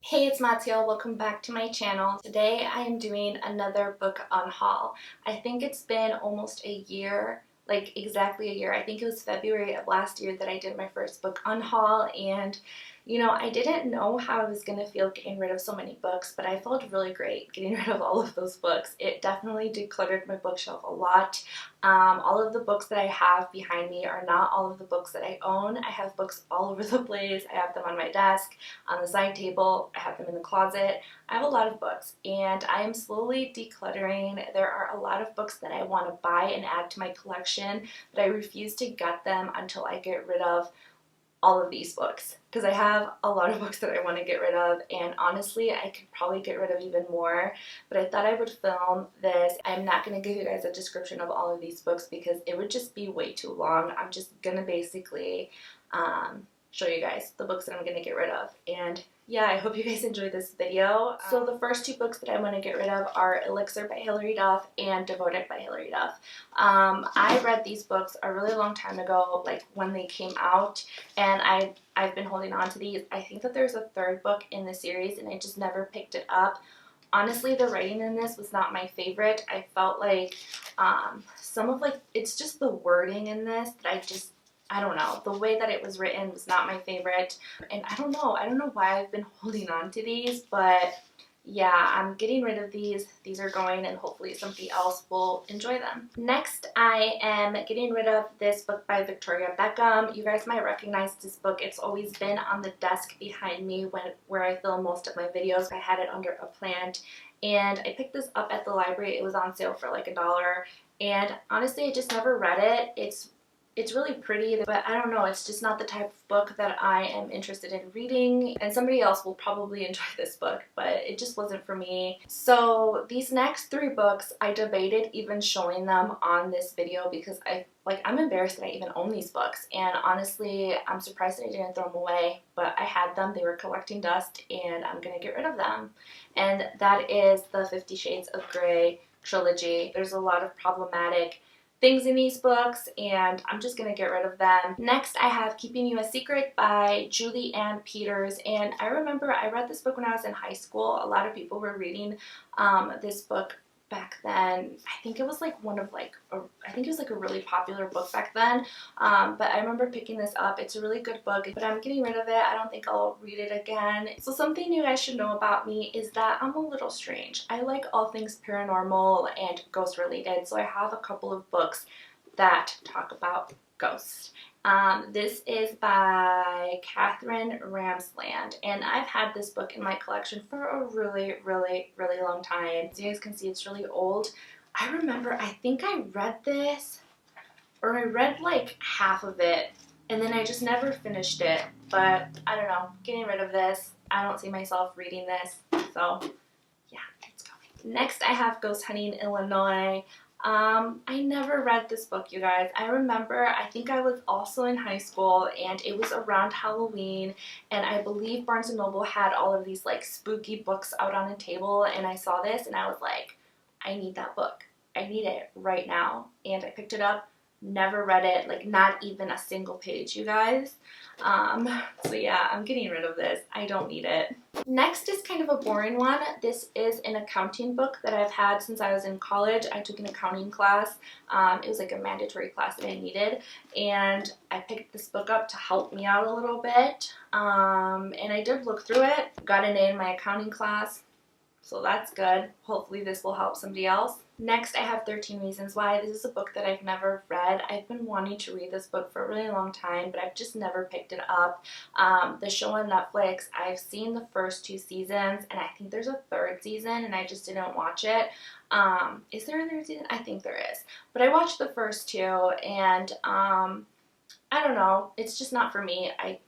Hey, it's Mazciel. Welcome back to my channel. Today I am doing another book unhaul. I think it's been almost a year, like exactly a year. I think it was February of last year that I did my first book unhaul, and I didn't know how I was going to feel getting rid of so many books, but I felt really great getting rid of all of those books. It definitely decluttered my bookshelf a lot. All of the books that I have behind me are not all of the books that I own. I have books all over the place. I have them on my desk, on the side table, I have them in the closet. I have a lot of books and I am slowly decluttering. There are a lot of books that I want to buy and add to my collection, but I refuse to get them until I get rid of all of these books because I have a lot of books that I want to get rid of, and honestly I could probably get rid of even more, but I thought I would film this. I'm not going to give you guys a description of all of these books because it would just be way too long. I'm just going to basically show you guys the books that I'm going to get rid of, and yeah, I hope you guys enjoyed this video. So the first two books that I want to get rid of are Elixir by Hilary Duff and Devoted by Hilary Duff. I read these books a really long time ago, like when they came out, and I've been holding on to these. I think that there's a third book in the series and I just never picked it up. Honestly, the writing in this was not my favorite. I felt like it's just the wording in this that I don't know. The way that it was written was not my favorite. And I don't know why I've been holding on to these, but yeah, I'm getting rid of these. These are going, and hopefully somebody else will enjoy them. Next, I am getting rid of this book by Victoria Beckham. You guys might recognize this book. It's always been on the desk behind me where I film most of my videos. I had it under a plant, and I picked this up at the library. It was on sale for like $1, and honestly, I just never read it. It's really pretty, but I don't know, it's just not the type of book that I am interested in reading, and somebody else will probably enjoy this book, but it just wasn't for me. So these next three books, I debated even showing them on this video because I'm embarrassed that I even own these books, and honestly, I'm surprised that I didn't throw them away, but I had them. They were collecting dust, and I'm gonna get rid of them. And that is the 50 Shades of Grey trilogy. There's a lot of problematic things in these books, and I'm just gonna get rid of them. Next, I have Keeping You a Secret by Julie Ann Peters, and I remember I read this book when I was in high school. A lot of people were reading this book back then. I think it was like I think it was like a really popular book back then, but I remember picking this up. It's a really good book, but I'm getting rid of it. I don't think I'll read it again. So something you guys should know about me is that I'm a little strange. I like all things paranormal and ghost related, so I have a couple of books that talk about ghosts. This is by Catherine Ramsland, and I've had this book in my collection for a really, really, really long time. As you guys can see, it's really old. I remember, I think I read this, or I read like half of it, and then I just never finished it, but I don't know, getting rid of this. I don't see myself reading this, so yeah, let's go. Next, I have Ghost Hunting Illinois. I never read this book, you guys. I remember, I think I was also in high school, and it was around Halloween, and I believe Barnes & Noble had all of these like spooky books out on a table, and I saw this and I was like, I need that book. I need it right now. And I picked it up, never read it, like not even a single page, you guys. So yeah, I'm getting rid of this. I don't need it. Next is kind of a boring one. This is an accounting book that I've had since I was in college. I took an accounting class. It was like a mandatory class that I needed, and I picked this book up to help me out a little bit. And I did look through it, got an A in my accounting class, so that's good. Hopefully this will help somebody else. Next, I have 13 Reasons Why. This is a book that I've never read. I've been wanting to read this book for a really long time, but I've just never picked it up. The show on Netflix, I've seen the first 2 seasons, and I think there's a 3rd season, and I just didn't watch it. Is there a 3rd season? I think there is. But I watched the first 2, and I don't know. It's just not for me. I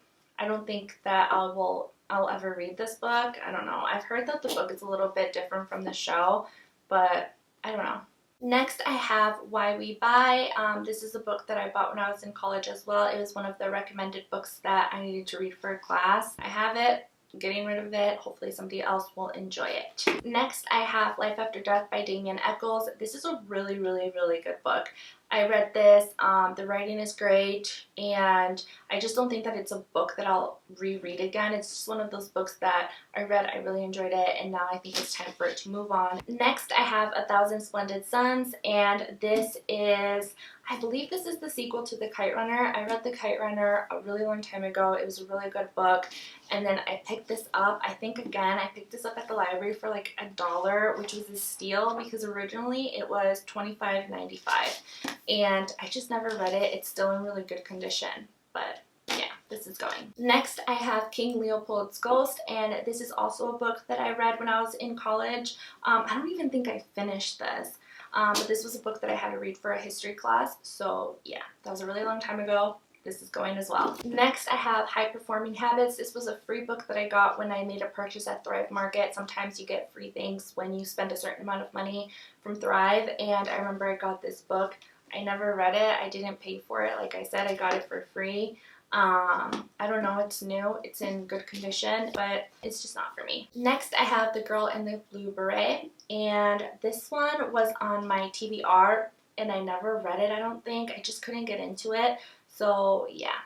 don't think that I'll ever read this book. I don't know. I've heard that the book is a little bit different from the show, but I don't know. Next, I have Why We Buy. This is a book that I bought when I was in college as well. It was one of the recommended books that I needed to read for a class. I have it. Getting rid of it. Hopefully somebody else will enjoy it. Next, I have Life After Death by Damien Eccles. This is a really, really, really good book. I read this, the writing is great, and I just don't think that it's a book that I'll reread again. It's just one of those books that I read, I really enjoyed it, and now I think it's time for it to move on. Next, I have A Thousand Splendid Suns, and this is, I believe this is the sequel to The Kite Runner. I read The Kite Runner a really long time ago. It was a really good book, and then I picked this up. I think, again, I picked this up at the library for like $1, which was a steal because originally it was $25.95. And I just never read it. It's still in really good condition, but yeah, this is going. Next, I have King Leopold's Ghost, and this is also a book that I read when I was in college. I don't even think I finished this, but this was a book that I had to read for a history class, so yeah, that was a really long time ago. This is going as well. Next, I have High Performing Habits. This was a free book that I got when I made a purchase at Thrive Market. Sometimes you get free things when you spend a certain amount of money from Thrive, and I remember I got this book. I never read it. I didn't pay for it. Like I said, I got it for free. I don't know. It's new. It's in good condition, but it's just not for me. Next, I have The Girl in the Blue Beret, and this one was on my TBR, and I never read it, I don't think. I just couldn't get into it. So yeah,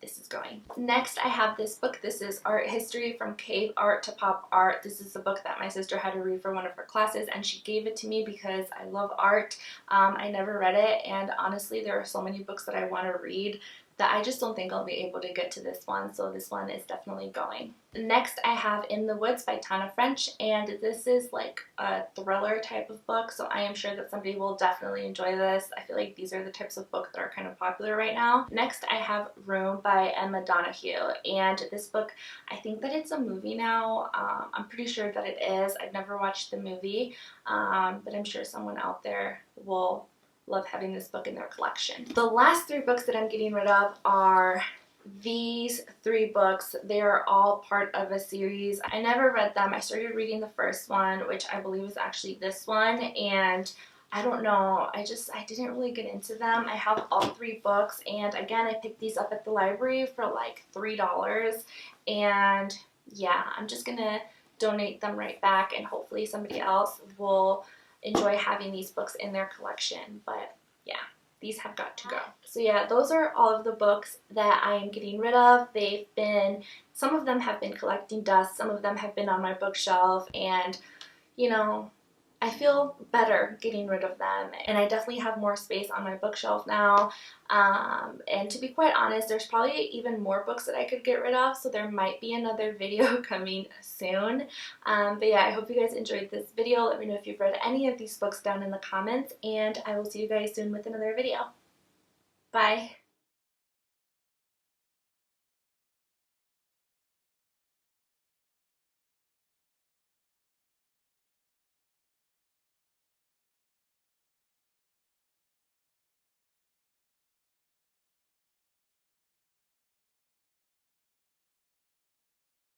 this is going. Next, I have this book. This is Art History from Cave Art to Pop Art. This is a book that my sister had to read for one of her classes, and she gave it to me because I love art. I never read it, and honestly, there are so many books that I want to read that I just don't think I'll be able to get to this one, so this one is definitely going. Next, I have In the Woods by Tana French, and this is like a thriller type of book, so I am sure that somebody will definitely enjoy this. I feel like these are the types of books that are kind of popular right now. Next, I have Room by Emma Donoghue, and this book, I think that it's a movie now. I'm pretty sure that it is. I've never watched the movie, but I'm sure someone out there will love having this book in their collection. The last 3 books that I'm getting rid of are these 3 books. They are all part of a series. I never read them. I started reading the first one, which I believe is actually this one, and I don't know, I didn't really get into them. I have all 3 books, and again, I picked these up at the library for like $3, and yeah, I'm just gonna donate them right back, and hopefully somebody else will enjoy having these books in their collection. But yeah, these have got to go. So yeah, those are all of the books that I am getting rid of. Some of them have been collecting dust, some of them have been on my bookshelf, and you know, I feel better getting rid of them, and I definitely have more space on my bookshelf now. And to be quite honest, there's probably even more books that I could get rid of, so there might be another video coming soon. But yeah, I hope you guys enjoyed this video. Let me know if you've read any of these books down in the comments, and I will see you guys soon with another video. Bye!